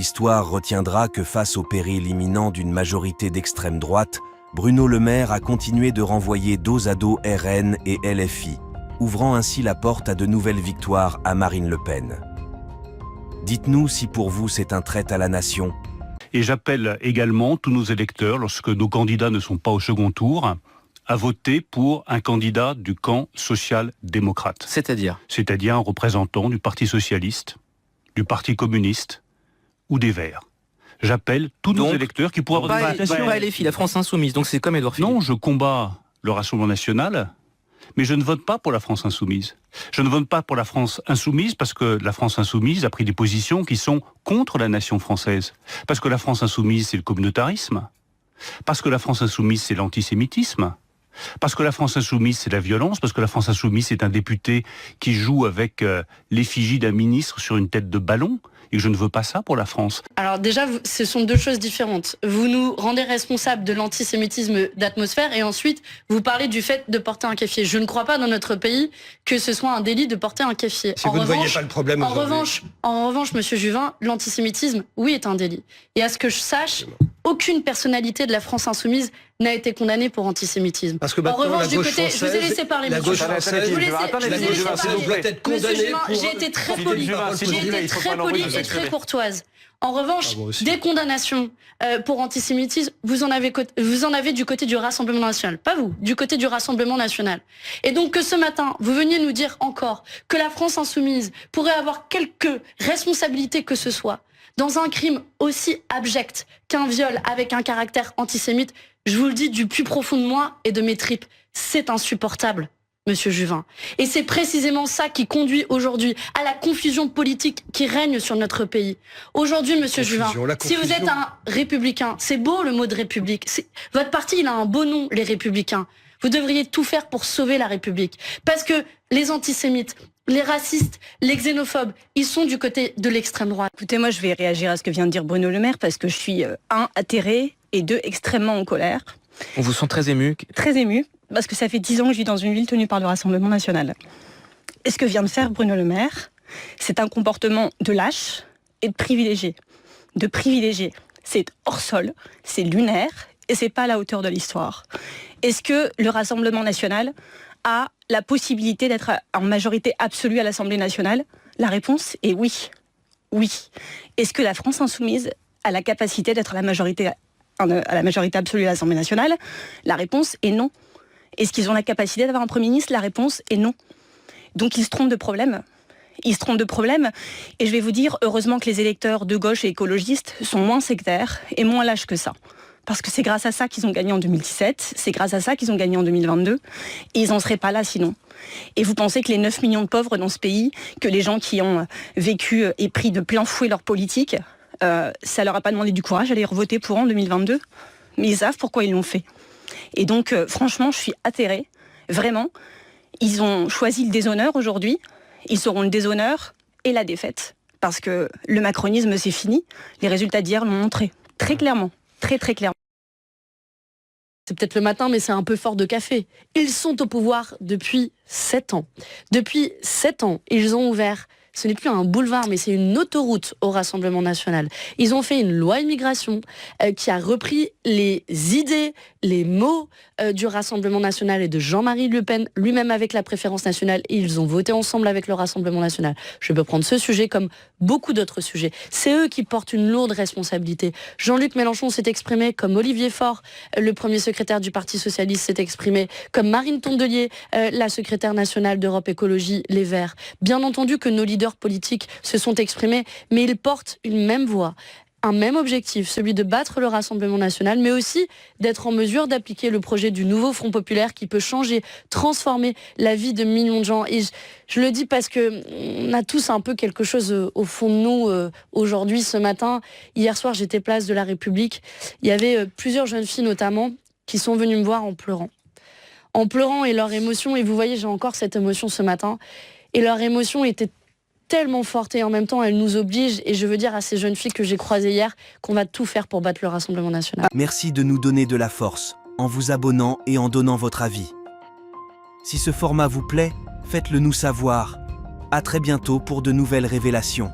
L'histoire retiendra que face au péril imminent d'une majorité d'extrême droite, Bruno Le Maire a continué de renvoyer dos à dos RN et LFI, ouvrant ainsi la porte à de nouvelles victoires à Marine Le Pen. Dites-nous si pour vous c'est un trait à la nation. Et j'appelle également tous nos électeurs, lorsque nos candidats ne sont pas au second tour, à voter pour un candidat du camp social-démocrate. C'est-à-dire un représentant du Parti socialiste, du Parti communiste ou des Verts. J'appelle tous nos électeurs qui pourraient avoir une invitation. Pas LFI, la France Insoumise, donc c'est comme Édouard Philippe. Non, je combats le Rassemblement National, mais je ne vote pas pour la France Insoumise. Je ne vote pas pour la France Insoumise parce que la France Insoumise a pris des positions qui sont contre la nation française. Parce que la France Insoumise, c'est le communautarisme. Parce que la France Insoumise, c'est l'antisémitisme. Parce que la France Insoumise, c'est la violence. Parce que la France Insoumise, c'est un député qui joue avec l'effigie d'un ministre sur une tête de ballon. Et je ne veux pas ça pour la France. Alors déjà, ce sont deux choses différentes. Vous nous rendez responsables de l'antisémitisme d'atmosphère et ensuite, vous parlez du fait de porter un keffier. Je ne crois pas dans notre pays que ce soit un délit de porter un keffier. Si vous ne voyez pas le problème aujourd'hui. En revanche, monsieur Juvin, l'antisémitisme, oui, est un délit. Et à ce que je sache, aucune personnalité de la France Insoumise n'a été condamnée pour antisémitisme. Parce que en revanche, du côté, je vous ai laissé parler, monsieur Juvin. J'ai été très poli. J'ai été très poli et très courtoise. En revanche, des condamnations pour antisémitisme, vous en avez du côté du Rassemblement National. Pas vous, du côté du Rassemblement National. Et donc que ce matin, vous veniez nous dire encore que la France Insoumise pourrait avoir quelque responsabilité que ce soit dans un crime aussi abject qu'un viol avec un caractère antisémite, je vous le dis du plus profond de moi et de mes tripes, c'est insupportable, monsieur Juvin. Et c'est précisément ça qui conduit aujourd'hui à la confusion politique qui règne sur notre pays. Aujourd'hui, monsieur Juvin, si vous êtes un républicain, c'est beau le mot de république. Votre parti, il a un beau nom, les républicains. Vous devriez tout faire pour sauver la République. Parce que les antisémites, les racistes, les xénophobes, ils sont du côté de l'extrême droite. Écoutez, moi je vais réagir à ce que vient de dire Bruno Le Maire parce que je suis, atterrée et extrêmement en colère. On vous sent très ému. Très ému, parce que ça fait 10 ans que je vis dans une ville tenue par le Rassemblement National. Et ce que vient de faire Bruno Le Maire, c'est un comportement de lâche et de privilégié. De privilégié. C'est hors sol, c'est lunaire et c'est pas à la hauteur de l'histoire. Est-ce que le Rassemblement National a la possibilité d'être en majorité absolue à l'Assemblée nationale? La réponse est oui. Oui. Est-ce que la France Insoumise a la capacité d'être à la majorité absolue à l'Assemblée nationale? La réponse est non. Est-ce qu'ils ont la capacité d'avoir un Premier ministre? La réponse est non. Donc ils se trompent de problème. Ils se trompent de problème. Et je vais vous dire, heureusement que les électeurs de gauche et écologistes sont moins sectaires et moins lâches que ça. Parce que c'est grâce à ça qu'ils ont gagné en 2017, c'est grâce à ça qu'ils ont gagné en 2022, et ils n'en seraient pas là sinon. Et vous pensez que les 9 millions de pauvres dans ce pays, que les gens qui ont vécu et pris de plein fouet leur politique, ça leur a pas demandé du courage d'aller voter pour en 2022? Mais ils savent pourquoi ils l'ont fait. Et donc, franchement, je suis atterrée, vraiment. Ils ont choisi le déshonneur aujourd'hui, ils auront le déshonneur et la défaite. Parce que le macronisme, c'est fini. Les résultats d'hier l'ont montré, très clairement. Très très clairement. C'est peut-être le matin, mais c'est un peu fort de café. Ils sont au pouvoir depuis 7 ans. Depuis 7 ans, ils ont ouvert, ce n'est plus un boulevard, mais c'est une autoroute au Rassemblement National. Ils ont fait une loi immigration qui a repris les idées, les mots du Rassemblement National et de Jean-Marie Le Pen, lui-même avec la préférence nationale, et ils ont voté ensemble avec le Rassemblement National. Je peux prendre ce sujet comme beaucoup d'autres sujets. C'est eux qui portent une lourde responsabilité. Jean-Luc Mélenchon s'est exprimé, comme Olivier Faure, le premier secrétaire du Parti Socialiste s'est exprimé, comme Marine Tondelier, la secrétaire nationale d'Europe Écologie Les Verts. Bien entendu que nos leaders politiques se sont exprimés, mais ils portent une même voix, un même objectif, celui de battre le Rassemblement National, mais aussi d'être en mesure d'appliquer le projet du nouveau Front Populaire qui peut changer, transformer la vie de millions de gens. Et je le dis parce que on a tous un peu quelque chose au fond de nous aujourd'hui, ce matin. Hier soir, j'étais place de la République. Il y avait plusieurs jeunes filles notamment qui sont venues me voir en pleurant. En pleurant et leur émotion, et vous voyez, j'ai encore cette émotion ce matin, et leur émotion était tellement forte et en même temps elle nous oblige, et je veux dire à ces jeunes filles que j'ai croisées hier qu'on va tout faire pour battre le Rassemblement National. Merci de nous donner de la force en vous abonnant et en donnant votre avis. Si ce format vous plaît, faites-le nous savoir. À très bientôt pour de nouvelles révélations.